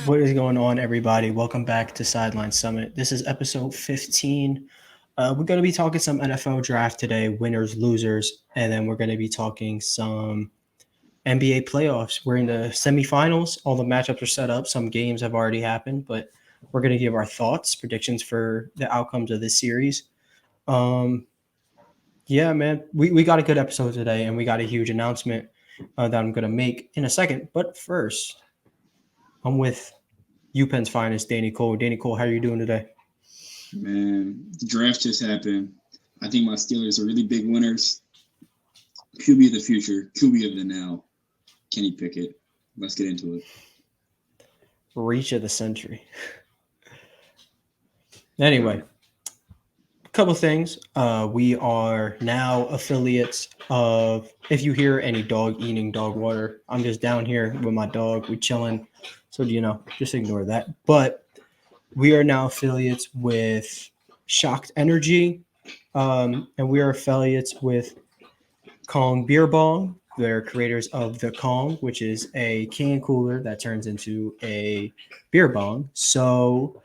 What is going on, everybody? Welcome back to Sideline Summit. This is episode 15. We're going to be talking some NFL draft today, winners, losers, and then we're going to be talking some NBA playoffs. We're in the semifinals. All the matchups are set up. Some games have already happened, but we're going to give our thoughts, predictions for the outcomes of this series. Yeah, man, we got a good episode today, and we got a huge announcement that I'm going to make in a second. But first, I'm with UPenn's finest, Danny Cole. Danny Cole, how are you doing today? Man, the draft just happened. I think my Steelers are really big winners. QB of the future, QB of the now, Kenny Pickett. Let's get into it. Reach of the century. Anyway, a couple things. We are now affiliates of, if you hear any dog eating dog water, I'm just down here with my dog. We chilling. So, just ignore that. But we are now affiliates with Shocked Energy, and we are affiliates with Kong Beer Bong. They're creators of the Kong, which is a can cooler that turns into a beer bong. So,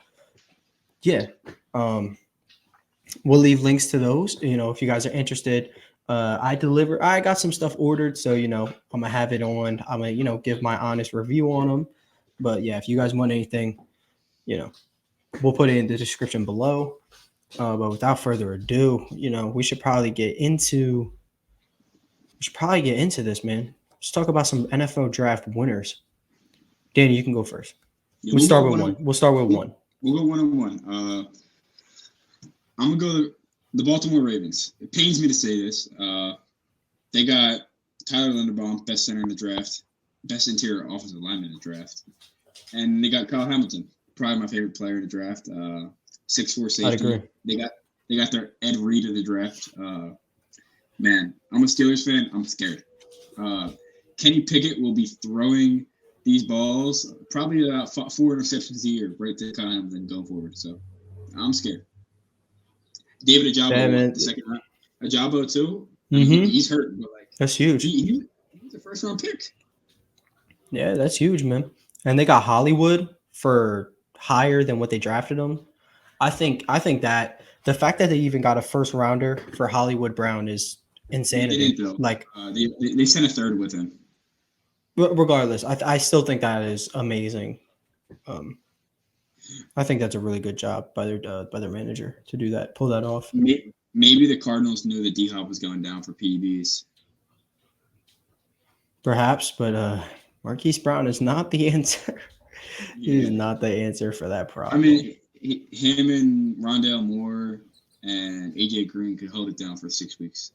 yeah, we'll leave links to those. If you guys are interested, I got some stuff ordered, so I'm gonna have it on. I'm gonna give my honest review on them. But yeah, if you guys want anything, we'll put it in the description below. But without further ado, we should probably get into this, man. Let's talk about some NFL draft winners. Danny, you can go first. Yeah, We'll start with one. We'll start with one. We'll go 1-on-1. I'm gonna go the Baltimore Ravens. It pains me to say this. They got Tyler Linderbaum, best center in the draft, best interior offensive lineman in the draft, and they got Kyle Hamilton, probably my favorite player in the draft. 6'4" safety. I'd agree. They got their Ed Reed of the draft. Man, I'm a Steelers fan. I'm scared. Kenny Pickett will be throwing these balls probably about 4 interceptions a year right to Kyle Hamilton going forward. So I'm scared. David Ajabo, the second round. Ajabo too. Mm-hmm. He's hurt, but that's huge. He's a first round pick. Yeah, that's huge, man. And they got Hollywood for higher than what they drafted him. I think that the fact that they even got a first rounder for Hollywood Brown is insanity. They sent a third with him. Regardless, I still think that is amazing. I think that's a really good job by their manager to do that, pull that off. Maybe the Cardinals knew that D-Hop was going down for PEDs. Perhaps, but Marquise Brown is not the answer. He is not the answer for that problem. I mean, him and Rondale Moore and AJ Green could hold it down for 6 weeks.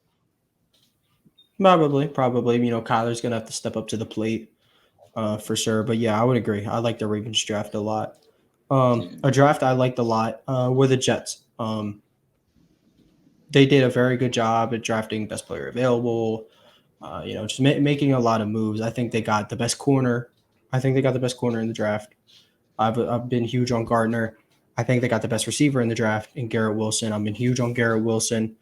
Probably. Kyler's gonna have to step up to the plate for sure. But yeah, I would agree. I like the Ravens draft a lot. A draft I liked a lot were the Jets. They did a very good job at drafting best player available. Just making a lot of moves. I think they got the best corner. I think they got the best corner in the draft. I've been huge on Gardner. I think they got the best receiver in the draft in Garrett Wilson. I've been huge on Garrett Wilson.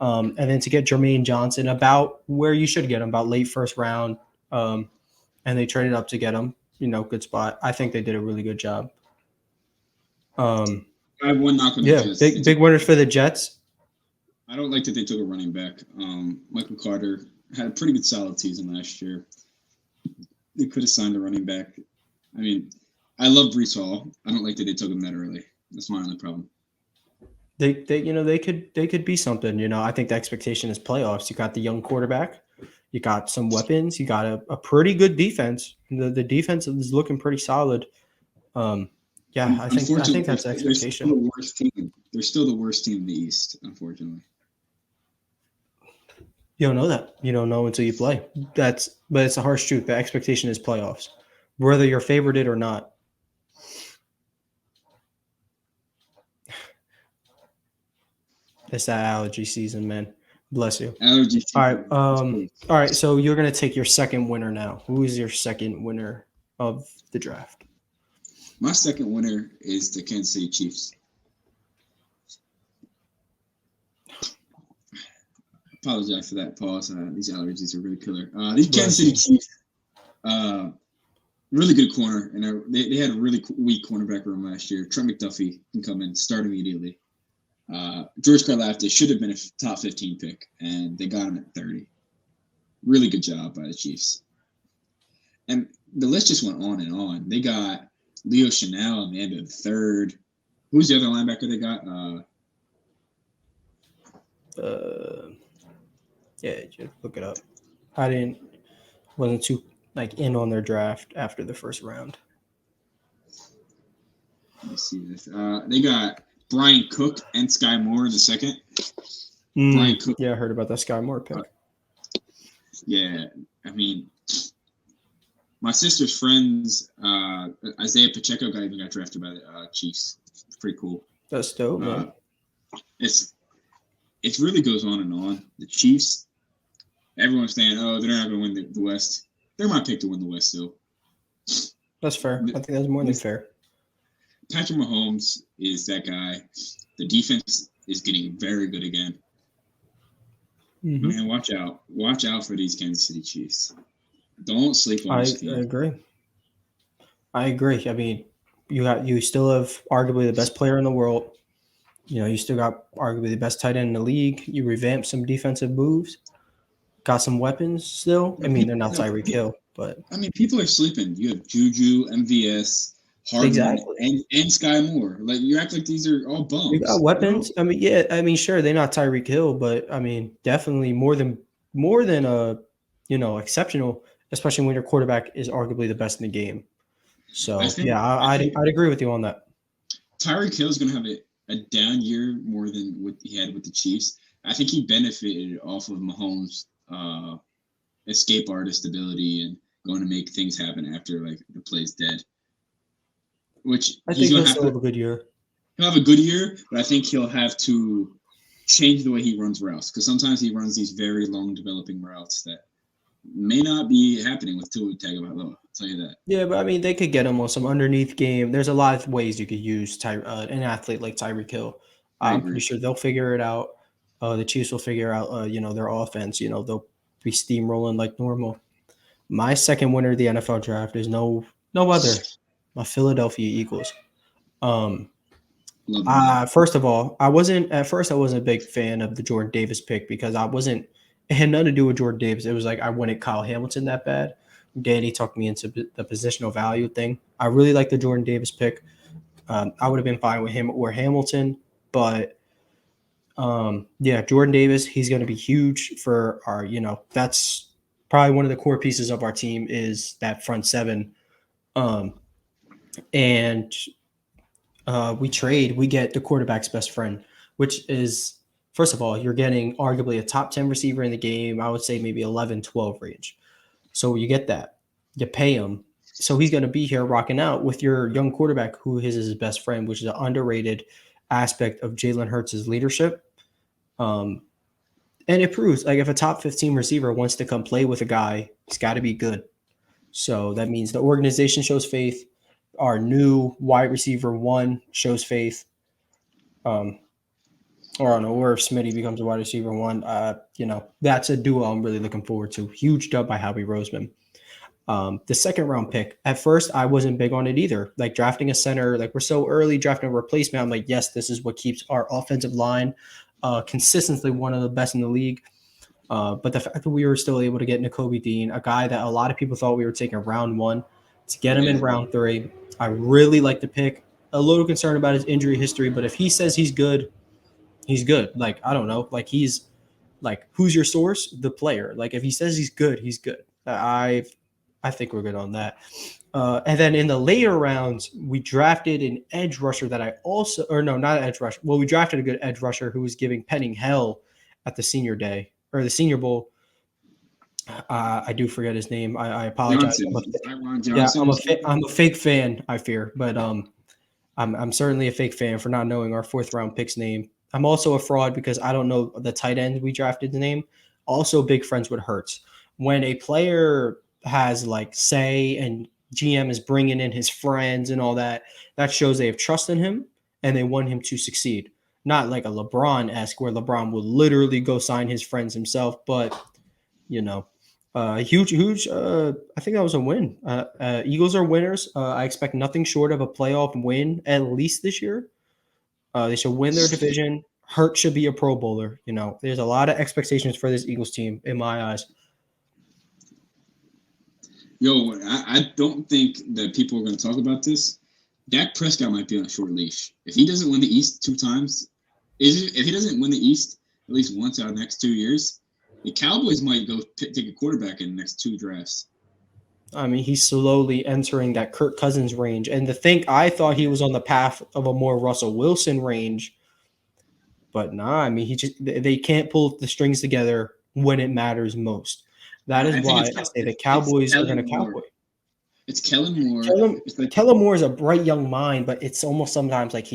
And then to get Jermaine Johnson about where you should get him, about late first round. And they traded up to get him, good spot. I think they did a really good job. I have one knock on the Jets. Big winners for the Jets. I don't like that they took a running back. Michael Carter had a pretty good solid season last year. They could have signed a running back. I mean, I love Breece Hall. I don't like that they took him that early. That's my only problem. They could be something. I think the expectation is playoffs. You got the young quarterback. You got some weapons. You got a pretty good defense. The defense is looking pretty solid. I think that's the expectation. They're still the worst team in the East, unfortunately. You don't know that. You don't know until you play. But it's a harsh truth. The expectation is playoffs, whether you're favored or not. It's that allergy season, man. Bless you. Allergy season. All right. So you're gonna take your second winner now. Who is your second winner of the draft? My second winner is the Kansas City Chiefs. Apologize for that pause. These allergies are really killer. These Kansas City Chiefs, really good corner, and they had a really weak cornerback room last year. Trent McDuffie can come in, start immediately. George Karlaftis should have been a top 15 pick, and they got him at 30. Really good job by the Chiefs. And the list just went on and on. They got Leo Chanel, Amanda the third. Who's the other linebacker they got? Yeah, just look it up. Wasn't too in on their draft after the first round. Let me see this. They got Brian Cook and Sky Moore in the second. Brian Cook. Yeah, I heard about that Sky Moore pick. Yeah, I mean, my sister's friends, Isaiah Pacheco even got drafted by the Chiefs. It's pretty cool. That's dope, man. It really goes on and on. The Chiefs, everyone's saying, oh, they're not going to win the West. They're my pick to win the West still. That's fair. I think that's more than fair. Patrick Mahomes is that guy. The defense is getting very good again. Mm-hmm. Man, watch out. Watch out for these Kansas City Chiefs. Don't sleep on this team. I agree. I mean, you still have arguably the best player in the world. You still got arguably the best tight end in the league. You revamped some defensive moves. Got some weapons still. I mean, they're not Tyreek Hill, but I mean, people are sleeping. You have Juju, MVS, Hardman, and Sky Moore. Like, you act like these are all bums. You got weapons. I mean, yeah. I mean, sure, they're not Tyreek Hill, but I mean, definitely more than exceptional. Especially when your quarterback is arguably the best in the game. So I'd agree with you on that. Tyreek Hill is going to have a down year more than what he had with the Chiefs. I think he benefited off of Mahomes' escape artist ability and going to make things happen after the play's dead. Which I think he'll still have a good year. He'll have a good year, but I think he'll have to change the way he runs routes, because sometimes he runs these very long developing routes that may not be happening with Tua Tagovailoa. I'll tell you that. Yeah, but I mean, they could get him on some underneath game. There's a lot of ways you could use an athlete like Tyreek Hill. I'm pretty sure they'll figure it out. The Chiefs will figure out, their offense. They'll be steamrolling like normal. My second winner of the NFL draft is no other. My Philadelphia Eagles. First of all, I wasn't a big fan of the Jordan Davis pick because it had nothing to do with Jordan Davis. It was like I wanted Kyle Hamilton that bad. Danny talked me into the positional value thing. I really like the Jordan Davis pick. I would have been fine with him or Hamilton, but Jordan Davis, he's going to be huge for our, that's probably one of the core pieces of our team is that front seven. And we get the quarterback's best friend, which is, first of all, you're getting arguably a top 10 receiver in the game. I would say maybe 11, 12 range. So you get that. You pay him. So he's going to be here rocking out with your young quarterback who is his best friend, which is an underrated aspect of Jalen Hurts' leadership. And it proves, if a top 15 receiver wants to come play with a guy, he's got to be good. So that means the organization shows faith. Our new wide receiver 1 shows faith. Or I don't know, or if Smitty becomes a wide receiver 1, that's a duo I'm really looking forward to. Huge dub by Howie Roseman. The second round pick, at first, I wasn't big on it either. Drafting a center, we're so early, drafting a replacement. I'm like, yes, this is what keeps our offensive line consistently one of the best in the league. But the fact that we were still able to get Nakobe Dean, a guy that a lot of people thought we were taking round 1, to get him in round 3, I really like the pick. A little concerned about his injury history, but if he says he's good, he's good. I don't know. He's who's your source? The player. If he says he's good, he's good. I think we're good on that. And then in the later rounds, we drafted an edge rusher that not an edge rusher. Well, we drafted a good edge rusher who was giving Penning hell at the Senior Day or the Senior Bowl. I do forget his name. I apologize. I'm a fake fan, I fear, but I'm certainly a fake fan for not knowing our 4th round pick's name. I'm also a fraud because I don't know the tight end we drafted the name. Also big friends with Hurts. When a player has say and GM is bringing in his friends and all that, that shows they have trust in him and they want him to succeed. Not like a LeBron-esque where LeBron will literally go sign his friends himself, but Huge. I think that was a win. Eagles are winners. I expect nothing short of a playoff win at least this year. They should win their division. Hurt should be a Pro Bowler. You know, there's a lot of expectations for this Eagles team in my eyes. Yo, I don't think that people are going to talk about this. Dak Prescott might be on a short leash. If he doesn't win the East 2 times, if he doesn't win the East at least once out of the next 2 years, the Cowboys might go take a quarterback in the next 2 drafts. I mean, he's slowly entering that Kirk Cousins range. And I thought he was on the path of a more Russell Wilson range, but nah. I mean, they can't pull the strings together when it matters most. That is I think why I say the Cowboys are going to cowboy. It's Kellen Moore. Kellen Moore is a bright young mind, but it's almost sometimes like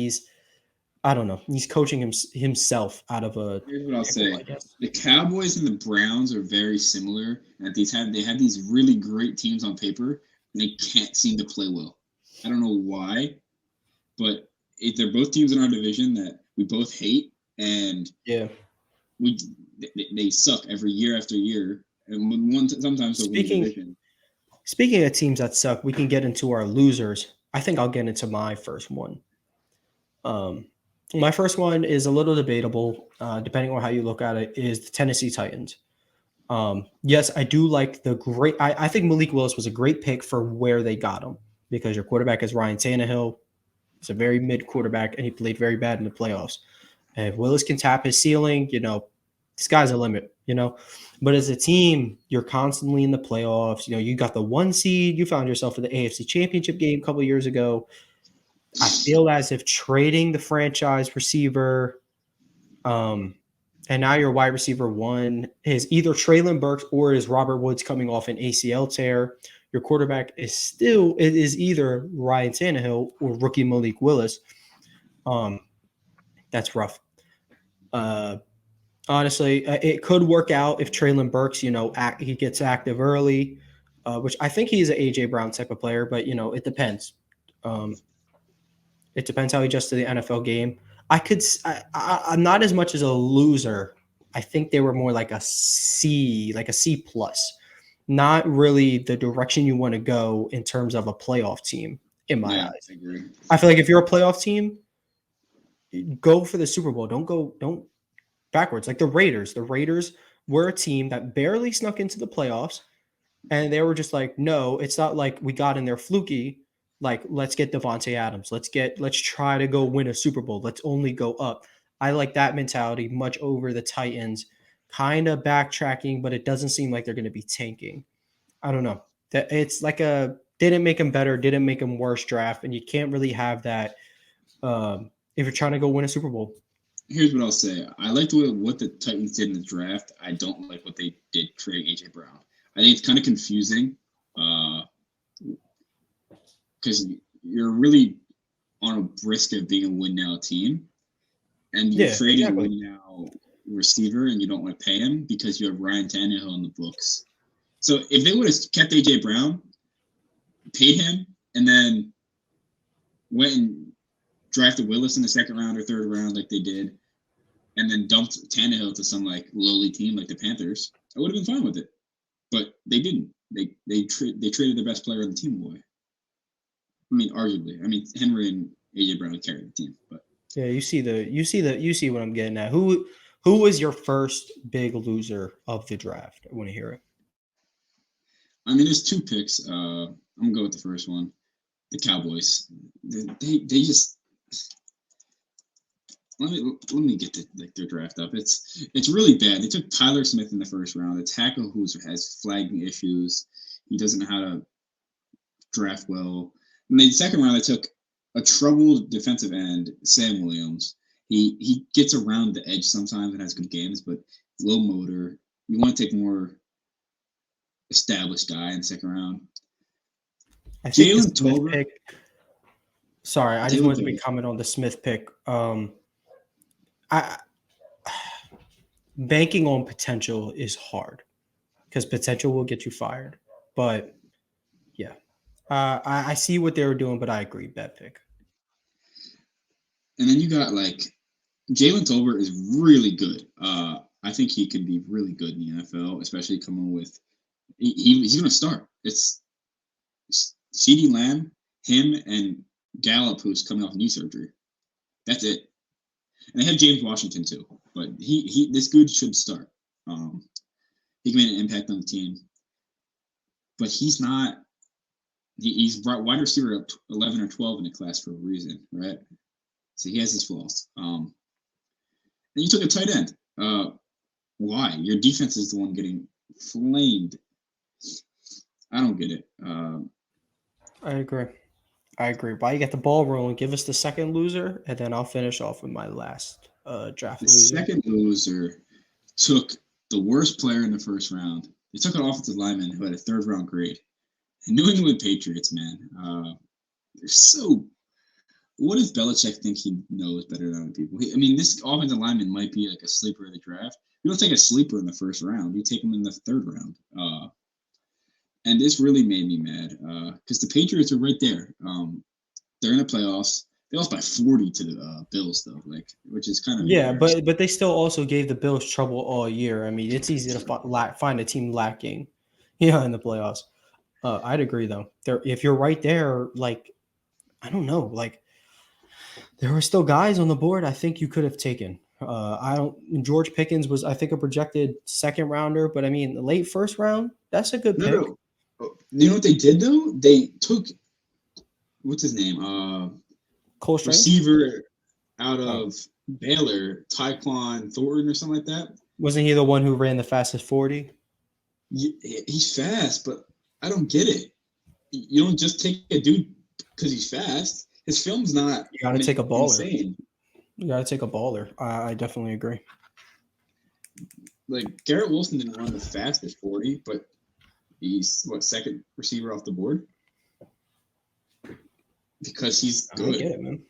I don't know, he's coaching himself out of a. Here's what I'll say: the Cowboys and the Browns are very similar. And they have these really great teams on paper, and they can't seem to play well. I don't know why, but they're both teams in our division that we both hate, and they suck every year after year. And sometimes they'll win the division. Speaking of teams that suck, we can get into our losers. I think I'll get into my first one. My first one is a little debatable, depending on how you look at it, is the Tennessee Titans. Yes, I do like I think Malik Willis was a great pick for where they got him because your quarterback is Ryan Tannehill. He's a very mid quarterback, and he played very bad in the playoffs. And if Willis can tap his ceiling, the sky's the limit, But as a team, you're constantly in the playoffs. You got the 1 seed. You found yourself in the AFC Championship game a couple of years ago. I feel as if trading the franchise receiver, and now your wide receiver 1 is either Treylon Burks or is Robert Woods coming off an ACL tear. Your quarterback is either Ryan Tannehill or rookie Malik Willis. That's rough. Honestly, it could work out if Treylon Burks, he gets active early, which I think he's an AJ Brown type of player, but it depends. It depends how he adjusts to the NFL game. I'm not as much as a loser. I think they were more like a C plus, not really the direction you want to go in terms of a playoff team. In my eyes, I agree. I feel like if you're a playoff team, go for the Super Bowl. Don't backwards. Like the Raiders. The Raiders were a team that barely snuck into the playoffs, and they were just like, no, it's not like we got in there fluky. Like, let's get Devontae Adams. Let's try to go win a Super Bowl. Let's only go up. I like that mentality much over the Titans. Kind of backtracking, but it doesn't seem like they're going to be tanking. I don't know. That it's like didn't make them better, didn't make them worse draft, and you can't really have that if you're trying to go win a Super Bowl. Here's what I'll say. I liked what the Titans did in the draft. I don't like what they did trading AJ Brown. I think it's kind of confusing because you're really on a risk of being a win now team, and you're trading a win now receiver, and you don't want to pay him because you have Ryan Tannehill in the books. So if they would have kept AJ Brown, paid him, and then went and drafted Willis in the second round or third round like they did, and then dumped Tannehill to some like lowly team like the Panthers, I would have been fine with it. But they didn't. They traded their best player on the team away. I mean, arguably. I mean, Henry and AJ Brown carried the team, but yeah, you see what I'm getting at. Who was your first big loser of the draft? I want to hear it. I mean, there's 2 picks. I'm gonna go with the first one. The Cowboys. They just let me get their draft up. It's really bad. They took Tyler Smith in the first round, a tackle who has flagging issues. He doesn't know how to draft well. In the second round, they took a troubled defensive end, Sam Williams. He gets around the edge sometimes and has good games, but low motor. You want to take more established guy in the second round. I think Jalen Tolbert pick. Sorry, I just wanted to comment on the Smith pick. Banking on potential is hard because potential will get you fired. But yeah, I see what they were doing, but I agree, bad pick. And then you got like Jalen Tolbert is really good. I think he could be really good in the NFL, especially coming with He's going to start. It's CeeDee Lamb, him, and Gallup, who's coming off knee surgery. That's it. And they have James Washington too, but this dude should start. He can make an impact on the team, but he's not. He's brought wide receiver up 11 or 12 in the class for a reason, right? So he has his flaws. And you took a tight end. Why? Your defense is the one getting flamed. I don't get it. I agree. Why you get the ball rolling? Give us the second loser, and then I'll finish off with my last draft loser. The second loser took the worst player in the first round. They took an offensive lineman who had a third-round grade. The New England Patriots, man. They're so. What does Belichick think he knows better than other people? This offensive lineman might be like a sleeper in the draft. You don't take a sleeper in the first round. You take him in the third round. And this really made me mad because the Patriots are right there. They're in the playoffs. They lost by 40 to the Bills, though, which is kind of but they still also gave the Bills trouble all year. It's easy to find a team lacking, in the playoffs. I'd agree though. If you're right there, I don't know, there were still guys on the board I think you could have taken. George Pickens was, I think, a projected second rounder, but the late first round, that's a good pick. No. You know what they did though? They took what's his name? Cole Strange? Receiver out of Baylor, Tyquan Thornton or something like that. Wasn't he the one who ran the fastest 40? He's fast, but I don't get it. You don't just take a dude because he's fast. His film's not. You got to take a baller. Insane. You got to take a baller. I definitely agree. Garrett Wilson didn't run the fastest 40, but he's second receiver off the board because he's good. I get it, man.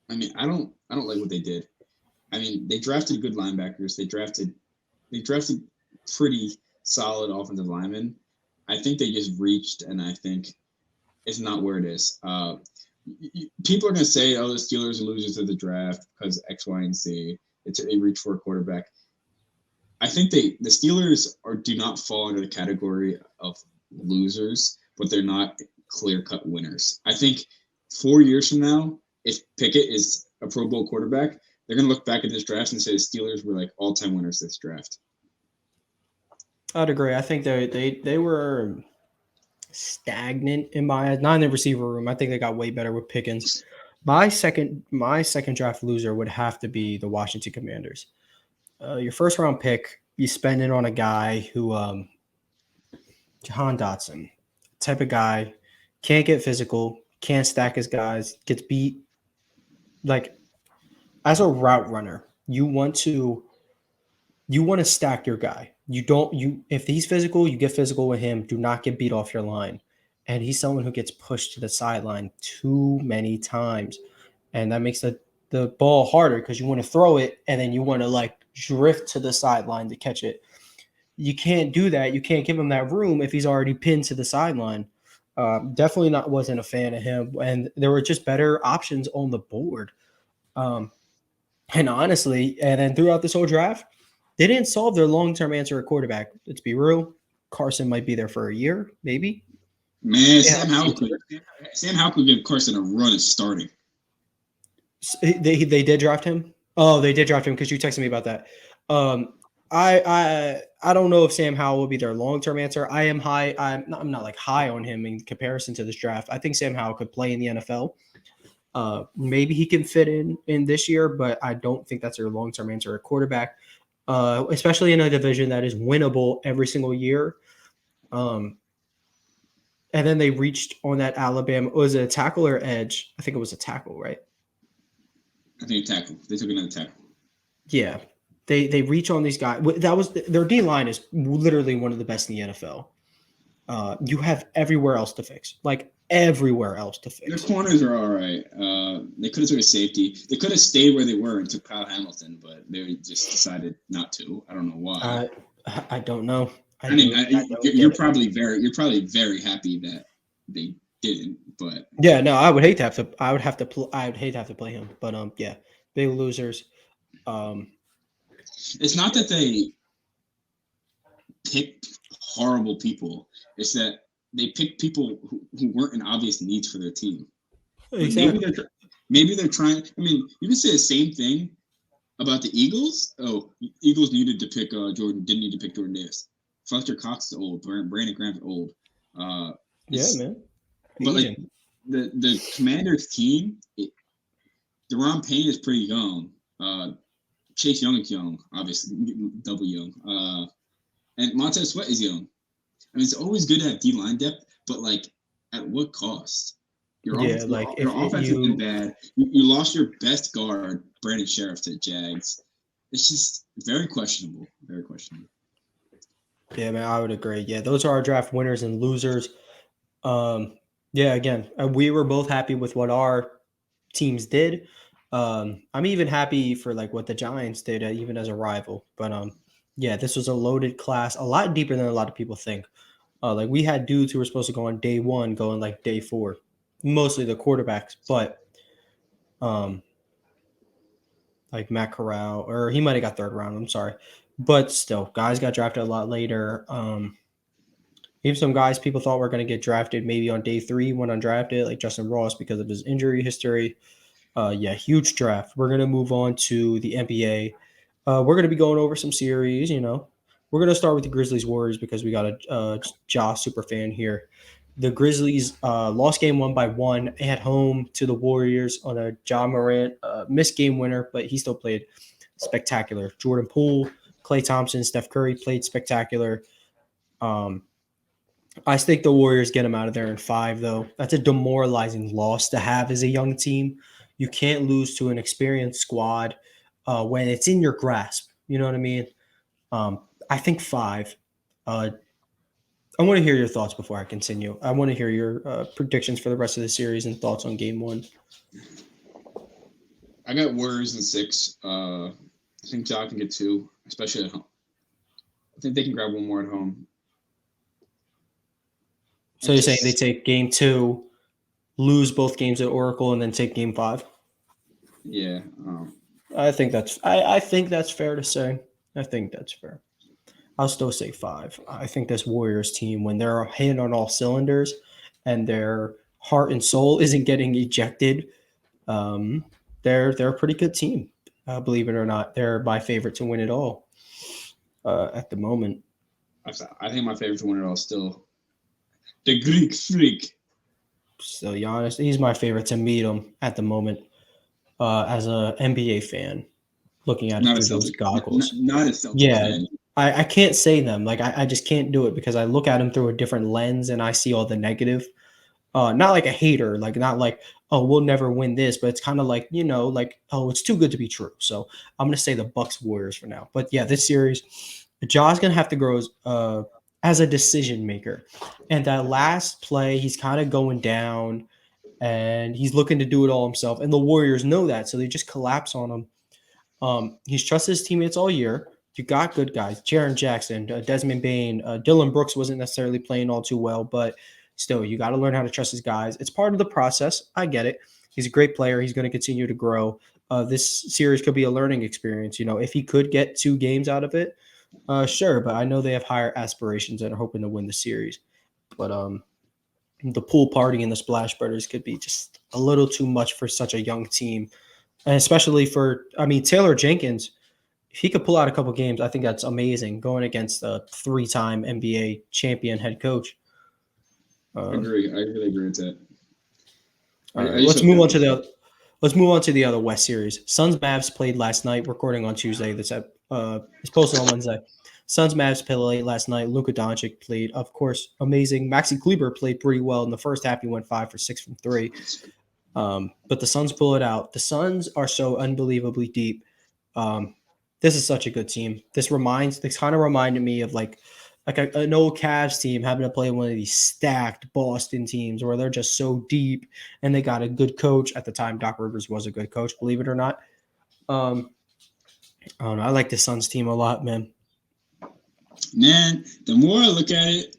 I don't like what they did. They drafted good linebackers. They drafted pretty solid offensive linemen. I think they just reached, and I think it's not where it is. People are going to say, "Oh, the Steelers are losers of the draft because X, Y, and Z." They reach for a quarterback. I think the Steelers do not fall under the category of losers, but they're not clear-cut winners. I think 4 years from now, if Pickett is a Pro Bowl quarterback, they're going to look back at this draft and say the Steelers were all-time winners this draft. I'd agree. I think they were stagnant in my eyes. Not in the receiver room. I think they got way better with Pickens. My second draft loser would have to be the Washington Commanders. Your first round pick, you spend it on a guy who, Jahan Dotson, type of guy, can't get physical, can't stack his guys, gets beat. As a route runner, you want to stack your guy. If he's physical, you get physical with him. Do not get beat off your line. And he's someone who gets pushed to the sideline too many times. And that makes the ball harder because you want to throw it and then you want to drift to the sideline to catch it. You can't do that. You can't give him that room if he's already pinned to the sideline. Definitely wasn't a fan of him. And there were just better options on the board. And honestly, and then throughout this whole draft, they didn't solve their long-term answer at quarterback. Let's be real. Carson might be there for a year, maybe. Man, Sam Howell could give Carson a run at starting. They did draft him? Oh, they did draft him because you texted me about that. I don't know if Sam Howell will be their long-term answer. I'm not high on him in comparison to this draft. I think Sam Howell could play in the NFL. Maybe he can fit in this year, but I don't think that's their long-term answer at quarterback. Especially in a division that is winnable every single year. And then they reached on that Alabama. Was it a tackle or edge? I think it was a tackle, right? I think a tackle. They took another tackle. Yeah. They reach on these guys. Their D-line is literally one of the best in the NFL. You have everywhere else to fix. Everywhere else to fix. Their corners are all right. They could have took a safety. They could have stayed where they were and took Kyle Hamilton, but they just decided not to. I don't know why. I don't know. You're probably very happy that they didn't. But yeah, no, I would hate to have to. I would hate to have to play him. But yeah, big losers. It's not that picked horrible people. It's that they picked people who weren't an obvious needs for their team. Exactly. Maybe they're trying. I mean, you can say the same thing about the Eagles. Oh, Eagles needed to pick Jordan. Didn't need to pick Jordan Davis. Fletcher Cox is old. Brandon Graham's old. Yeah, man. But like the Commanders team, Deron Payne is pretty young. Chase Young is young, obviously, double young. And Montez Sweat is young. I mean, it's always good to have D-line depth, but like, at what cost? Your offense has been bad. You lost your best guard, Brandon Sheriff, to the Jags. It's just very questionable. Very questionable. Yeah, man, I would agree. Yeah, those are our draft winners and losers. Yeah, again, we were both happy with what our teams did. I'm even happy for like what the Giants did, even as a rival. But yeah, this was a loaded class, a lot deeper than a lot of people think. Like we had dudes who were supposed to go on day 1, going like day 4, mostly the quarterbacks, but like Matt Corral, or he might have got 3rd round. I'm sorry, but still, guys got drafted a lot later. Even some guys people thought were going to get drafted maybe on day 3 went undrafted, like Justin Ross, because of his injury history. Yeah, huge draft. We're going to move on to the NBA. We're going to be going over some series, you know. We're going to start with the Grizzlies Warriors because we got a Ja super fan here. The Grizzlies lost game 1 by 1 at home to the Warriors on a Ja Morant missed game winner, but he still played spectacular. Jordan Poole, Klay Thompson, Steph Curry played spectacular. I think the Warriors get them out of there in 5, though. That's a demoralizing loss to have as a young team. You can't lose to an experienced squad when it's in your grasp. You know what I mean? I think 5. I want to hear your thoughts before I continue. I want to hear your predictions for the rest of the series and thoughts on game 1. I got Warriors in 6. I think Ja can get 2, especially at home. I think they can grab 1 more at home. So you're saying they take game 2, lose both games at Oracle, and then take game 5? Yeah. I think that's fair to say. I think that's fair. I'll still say 5. I think this Warriors team, when they're hitting on all cylinders and their heart and soul isn't getting ejected, they're a pretty good team. Believe it or not, they're my favorite to win it all at the moment. I think my favorite to win it all is still the Greek Freak. So Giannis, he's my favorite to meet him at the moment as a NBA fan, looking at it through those goggles. Not a Celtics fan. I can't say them. Like I just can't do it because I look at him through a different lens and I see all the negative. Not like a hater, like not like, oh, we'll never win this, but it's kind of like, you know, like, oh, it's too good to be true. So I'm gonna say the Bucks Warriors for now. But yeah, this series, Ja's gonna have to grow as a decision maker. And that last play, he's kind of going down and he's looking to do it all himself. And the Warriors know that, so they just collapse on him. He's trusted his teammates all year. You got good guys, Jaren Jackson, Desmond Bane, Dylan Brooks wasn't necessarily playing all too well, but still, you got to learn how to trust his guys. It's part of the process. I get it. He's a great player. He's going to continue to grow. This series could be a learning experience. You know, if he could get 2 games out of it, sure. But I know they have higher aspirations and are hoping to win the series. But the pool party and the splash brothers could be just a little too much for such a young team, and especially for, Taylor Jenkins. If he could pull out a couple games, I think that's amazing going against a 3-time NBA champion head coach. I agree. I really agree with that. All right, let's move on to the other West series. Suns Mavs played last night. Recording on Tuesday. It's posted on Wednesday. Suns Mavs played last night. Luka Doncic played, of course, amazing. Maxi Kleber played pretty well in the first half. He went 5 for 6 from 3. But the Suns pull it out. The Suns are so unbelievably deep. This is such a good team. This kind of reminded me of like an old Cavs team having to play one of these stacked Boston teams where they're just so deep and they got a good coach. At the time, Doc Rivers was a good coach, believe it or not. I don't know. I like the Suns team a lot, man. Man, the more I look at it,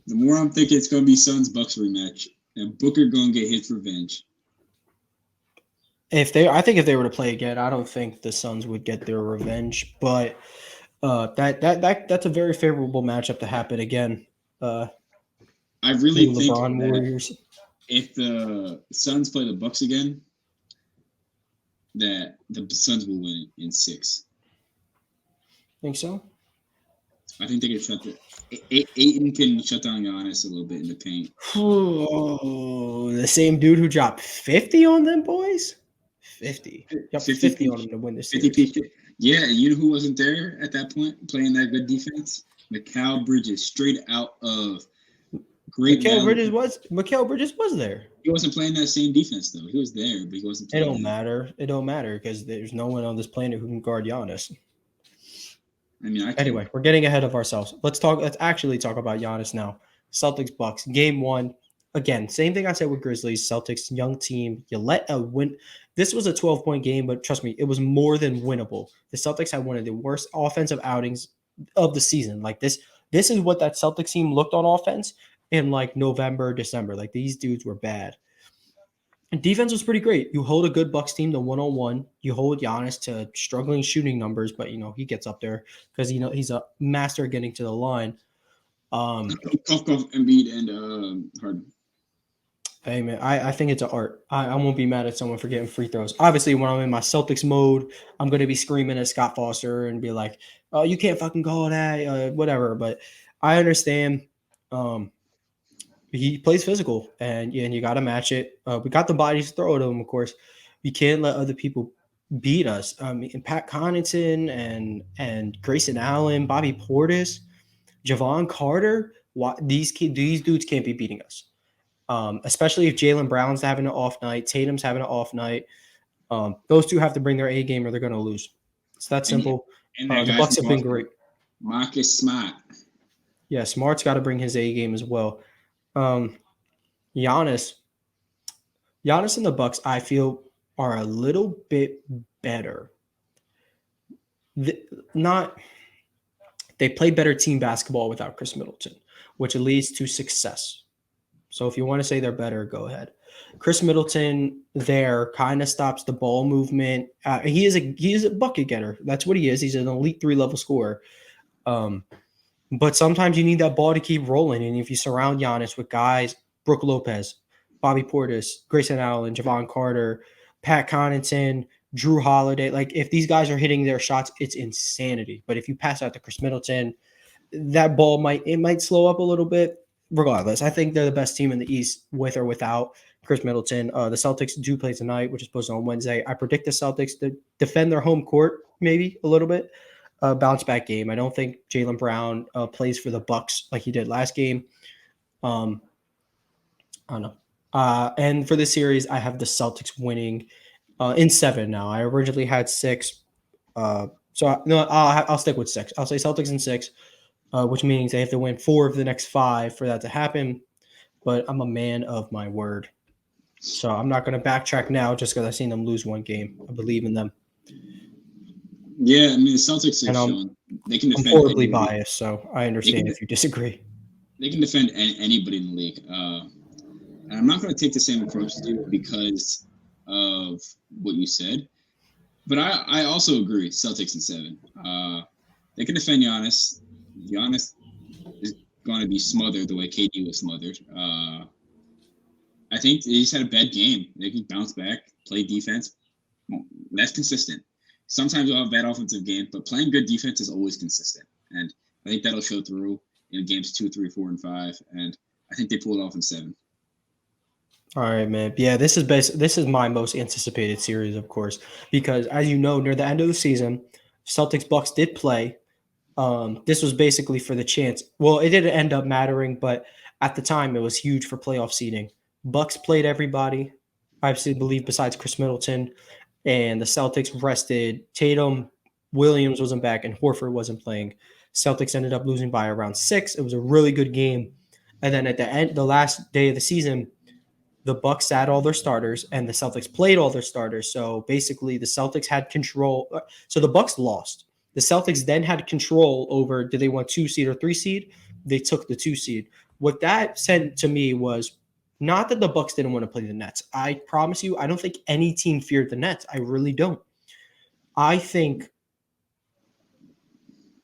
the more I'm thinking it's going to be Suns-Bucks rematch. And Booker going to get his revenge. I think if they were to play again, I don't think the Suns would get their revenge. But That's a very favorable matchup to happen again. I really The think LeBron that Warriors. if the Suns play the Bucks again, that the Suns will win in 6. Think so? I think they can shut the Ayton can shut down Giannis a little bit in the paint. Oh, the same dude who dropped 50 on them boys? 50. Dropped 50 50 on piece, them to win the 50 series. piece. Yeah, you know who wasn't there at that point playing that good defense? Mikal Bridges, straight out of Great Valley. Mikal Bridges was there. He wasn't playing that same defense though. He was there, but he wasn't It playing don't that. matter. It don't matter because there's no one on this planet who can guard Giannis. I mean, I can. Anyway, we're getting ahead of ourselves. Let's actually talk about Giannis now. Celtics Bucks game 1. Again, same thing I said with Grizzlies. Celtics young team. You let a win. This was a 12-point game, but trust me, it was more than winnable. The Celtics had one of the worst offensive outings of the season. Like this is what that Celtics team looked on offense in like November, December. Like these dudes were bad. And defense was pretty great. You hold a good Bucks team to 1-on-1. You hold Giannis to struggling shooting numbers, but he gets up there because he's a master at getting to the line. Cough, Embiid, and Harden. Hey man, I think it's an art. I won't be mad at someone for getting free throws. Obviously, when I'm in my Celtics mode, I'm gonna be screaming at Scott Foster and be like, "Oh, you can't fucking call that, whatever." But I understand. He plays physical, and you got to match it. We got the bodies to throw at him, of course. We can't let other people beat us. And Pat Connaughton and Grayson Allen, Bobby Portis, Javon Carter. These dudes can't be beating us. Especially if Jaylen Brown's having an off night, Tatum's having an off night. Those two have to bring their A game or they're going to lose. It's that simple. And that The guy Bucks from have been Boston, great. Marcus Smart. Yeah, Smart's got to bring his A game as well. Giannis and the Bucks, I feel, are a little bit better. Not they play better team basketball without Chris Middleton, which leads to success. So if you want to say they're better, go ahead. Chris Middleton there kind of stops the ball movement. He is a bucket getter. That's what he is. He's an elite 3-level scorer. But sometimes you need that ball to keep rolling. And if you surround Giannis with guys, Brook Lopez, Bobby Portis, Grayson Allen, Javon Carter, Pat Connaughton, Drew Holiday, like if these guys are hitting their shots, it's insanity. But if you pass out to Chris Middleton, that ball might slow up a little bit. Regardless, I think they're the best team in the East with or without Chris Middleton. The Celtics do play tonight, which is supposed to on Wednesday. I predict the Celtics to defend their home court maybe a little bit. Bounce back game. I don't think Jaylen Brown plays for the Bucks like he did last game. I don't know. And for this series, I have the Celtics winning in 7 now. I originally had 6. I'll stick with 6. I'll say Celtics in 6, which means they have to win 4 of the next 5 for that to happen. But I'm a man of my word. So I'm not going to backtrack now just because I've seen them lose one game. I believe in them. Yeah, I mean the Celtics are showing they can defend. I'm horribly biased, so I understand if you disagree. They can defend anybody in the league. And I'm not going to take the same approach as you because of what you said. But I also agree, Celtics in 7. They can defend Giannis. Giannis is going to be smothered the way KD was smothered. I think they just had a bad game. They can bounce back, play defense. That's consistent. Sometimes you'll have a bad offensive game, but playing good defense is always consistent. And I think that'll show through in games 2, 3, 4, and 5. And I think they pull it off in 7. All right, man. Yeah, this is my most anticipated series, of course, because as you know, near the end of the season, Celtics Bucks did play. This was basically for the chance. Well, it didn't end up mattering, but at the time, it was huge for playoff seeding. Bucks played everybody, I believe, besides Chris Middleton, and the Celtics rested Tatum. Williams wasn't back, and Horford wasn't playing. Celtics ended up losing by around 6. It was a really good game, and then at the end, the last day of the season, the Bucks sat all their starters and the Celtics played all their starters. So basically the Celtics had control. So the Bucks lost. The Celtics then had control over did they want 2 seed or 3 seed? They took the 2 seed. What that said to me was not that the Bucks didn't want to play the Nets. I promise you, I don't think any team feared the Nets. I really don't. I think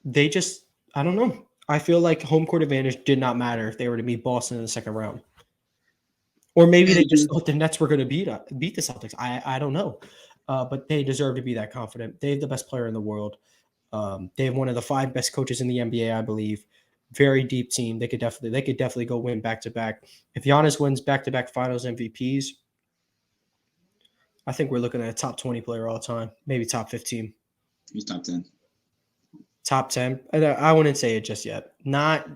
they just, I don't know. I feel like home court advantage did not matter if they were to meet Boston in the second round. Or maybe they just And thought the Nets were going to beat the Celtics. I don't know. But they deserve to be that confident. They have the best player in the world. They have one of the 5 best coaches in the NBA, I believe. Very deep team. They could definitely go win back to back. If Giannis wins back to back Finals MVPs, I think we're looking at a top 20 player all time, maybe top 15, he's top 10. top 10. I wouldn't say it just yet. Not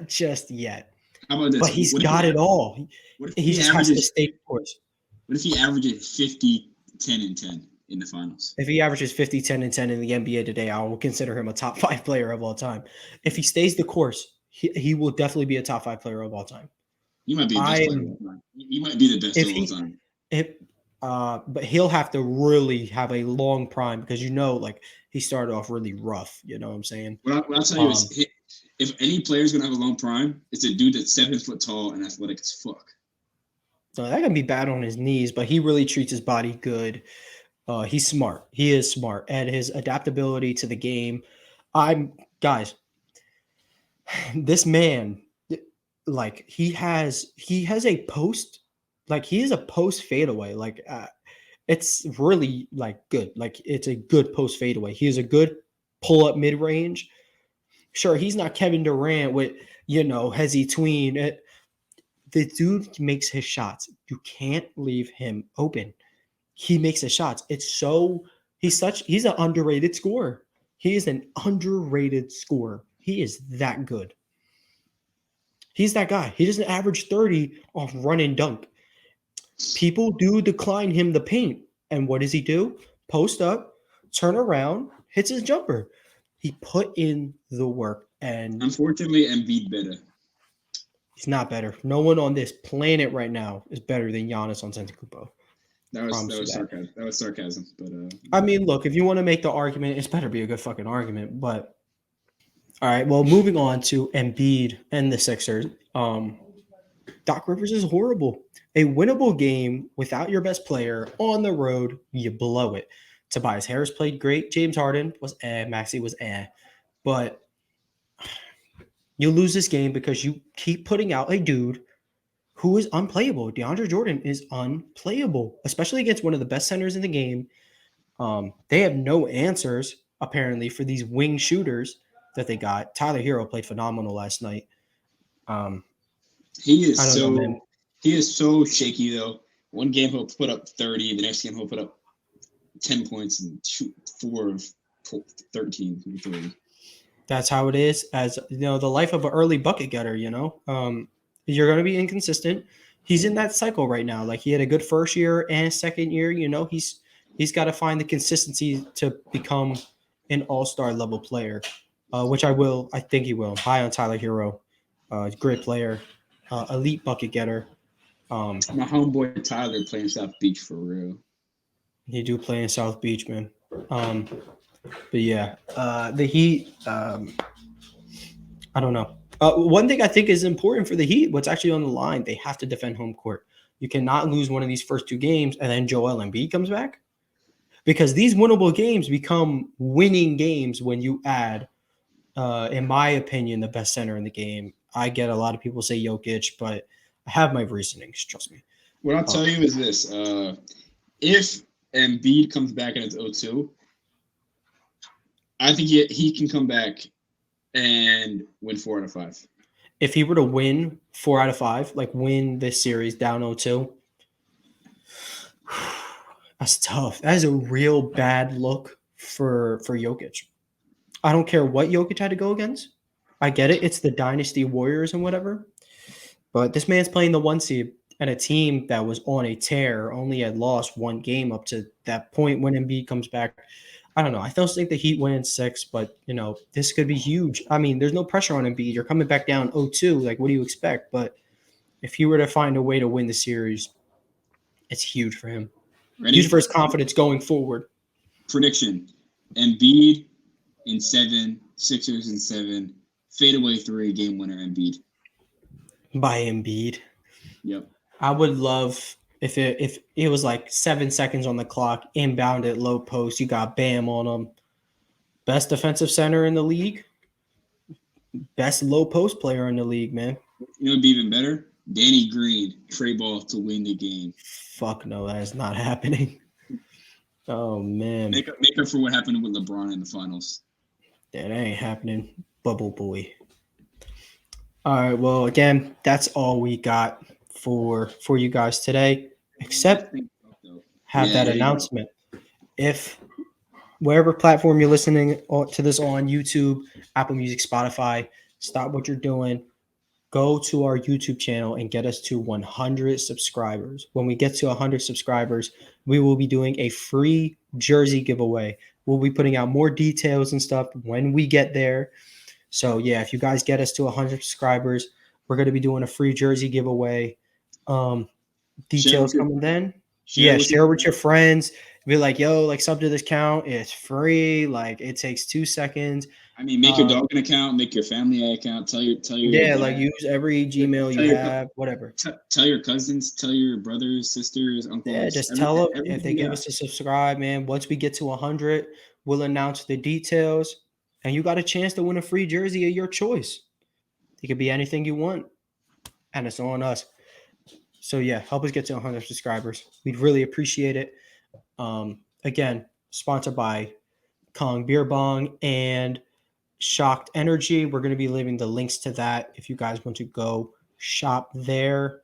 just yet. How about But this? he's got it all. What if He he just has to averages? stay the course. What if he averages 50, 10, and 10 in the finals? If he averages 50, 10, and 10 in the NBA today, I will consider him a top 5 player of all time. If he stays the course, he will definitely be a top 5 player of all time. He might be the I best player of am all time. He might be the best if of all he time. if but he'll have to really have a long prime because like he started off really rough. You know what I'm saying? What I'll tell you is, if any player is gonna have a long prime, it's a dude that's 7 foot tall and athletic as fuck. So that can be bad on his knees, but he really treats his body good. He's smart. He is smart, and his adaptability to the game. I'm guys. This man, like he has a post, like he is a post fadeaway. Like it's really like good. Like it's a good post fadeaway. He is a good pull up mid range. Sure, he's not Kevin Durant with Hezzy Tween. The dude makes his shots. You can't leave him open. He makes his shots. He's an underrated scorer. He is an underrated scorer. He is that good. He's that guy. He doesn't average 30 off run and dunk. People do decline him the paint. And what does he do? Post up, turn around, hits his jumper. He put in the work, and Unfortunately, Embiid better. he's not better. No one on this planet right now is better than Giannis Antetokounmpo. That was sarcasm. That was sarcasm. But I mean, look, if you want to make the argument, it's better be a good fucking argument. But all right, well, moving on to Embiid and the Sixers. Doc Rivers is horrible. A winnable game without your best player on the road, you blow it. Tobias Harris played great. James Harden was Maxey was but you lose this game because you keep putting out a dude who is unplayable. DeAndre Jordan is unplayable, especially against one of the best centers in the game. They have no answers, apparently, for these wing shooters that they got. Tyler Hero played phenomenal last night. he is I don't know, man. he is so shaky though. One game he'll put up 30, the next game he'll put up 10 points and shoot 4 of 13 from 3. That's how it is. As the life of an early bucket getter. You're going to be inconsistent. He's in that cycle right now. Like he had a good first year and a second year. He's got to find the consistency to become an all-star level player, which I think he will. High on Tyler Hero, great player, elite bucket getter. My homeboy Tyler playing South Beach for real. He do play in South Beach, man. But yeah, the Heat. I don't know. One thing I think is important for the Heat, what's actually on the line, they have to defend home court. You cannot lose one of these first 2 games and then Joel Embiid comes back. Because these winnable games become winning games when you add, in my opinion, the best center in the game. I get a lot of people say Jokic, but I have my reasonings, trust me. What I'll tell you is this. If Embiid comes back and it's 0-2, I think he can come back and win 4 out of 5. If he were to win 4 out of 5, like win this series down 0-2, that's tough. That is a real bad look for Jokic. I don't care what Jokic had to go against. I get it. It's the Dynasty Warriors and whatever. But this man's playing the 1 seed and a team that was on a tear, only had lost 1 game up to that point when Embiid comes back. I don't know. I still think the Heat win in 6, but, this could be huge. I mean, there's no pressure on Embiid. You're coming back down 0-2. Like, what do you expect? But if he were to find a way to win the series, it's huge for him. Ready? Huge for his confidence going forward. Prediction. Embiid in 7, Sixers in 7, fadeaway 3, game winner Embiid. By Embiid. Yep. I would love if it was like 7 seconds on the clock, inbound at low post, you got Bam on him. Best defensive center in the league. Best low post player in the league, man. You know, it'd be even better. Danny Green, Trey Ball to win the game. Fuck no, that is not happening. Oh man, Make up for what happened with LeBron in the finals. that ain't happening, bubble boy. All right, well, again, that's all we got for you guys today. Except have that announcement. If wherever platform you're listening to this on, YouTube, Apple Music, Spotify, stop what you're doing. Go to our YouTube channel and get us to 100 subscribers. When we get to 100 subscribers, we will be doing a free jersey giveaway. We'll be putting out more details and stuff when we get there. So, yeah, if you guys get us to 100 subscribers, we're going to be doing a free jersey giveaway. Details coming then. Share with your friends. Be like, yo, like sub to this account. It's free. Like it takes 2 seconds. I mean, make your dog an account, make your family account. Tell your like use every Gmail you have, whatever. Tell your cousins, tell your brothers, sisters, uncles. Yeah, just tell them if they give us a subscribe, man. Once we get to 100, we'll announce the details, and you got a chance to win a free jersey of your choice. It could be anything you want, and it's on us. So yeah, help us get to 100 subscribers. We'd really appreciate it. Again, sponsored by Kong Beer Bong and Shocked Energy. We're going to be leaving the links to that if you guys want to go shop there.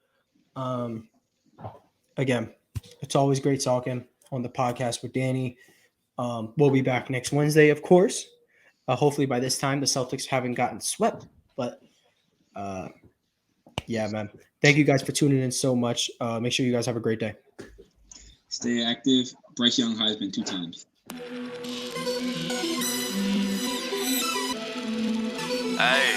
Again, it's always great talking on the podcast with Danny. We'll be back next Wednesday, of course. Hopefully by this time the Celtics haven't gotten swept. But yeah, man. Thank you guys for tuning in so much. Make sure you guys have a great day. Stay active. Bryce Young Heisman 2 times. Hey.